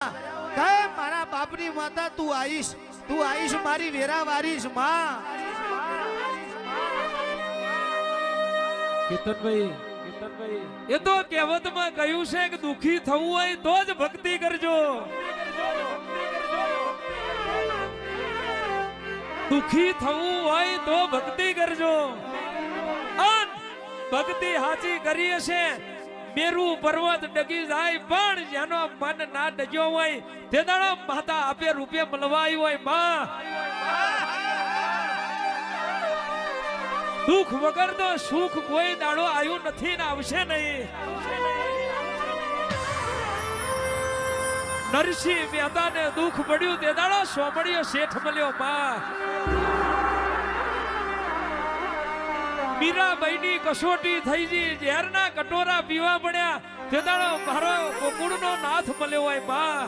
કહે મારા બાપની માતા તું આઈશ મારી વેરા વારીશ માં. કેતનભાઈ એ તો કહેવતમાં કહ્યું છે કે દુખી થવું હોય તો જ ભક્તિ કરજો. દુખી થવું હોય તો ભક્તિ કરજો. ભક્તિ હાચી કરીએ છે મેરુ પર્વત ડગી જાય પણ જેનો મન ના ડગ્યો હોય તે દાડો માતા આપે રૂપે મળવાય હોય માં. દુઃખ વગર તો સુખ કોઈ દાડો આવ્યું નથી ને આવશે નહીં. નરસિંહ મહેતા ને દુઃખ પડ્યું તે દાડો સોમળીયો શેઠ મળ્યો માં. મીરાબાઈ ની કસોટી થઈ ગઈ, ઝેરના કટોરા પીવા પડ્યા તે દાડો મારો ગોકુળનો નાથ મળ્યો હોય માં.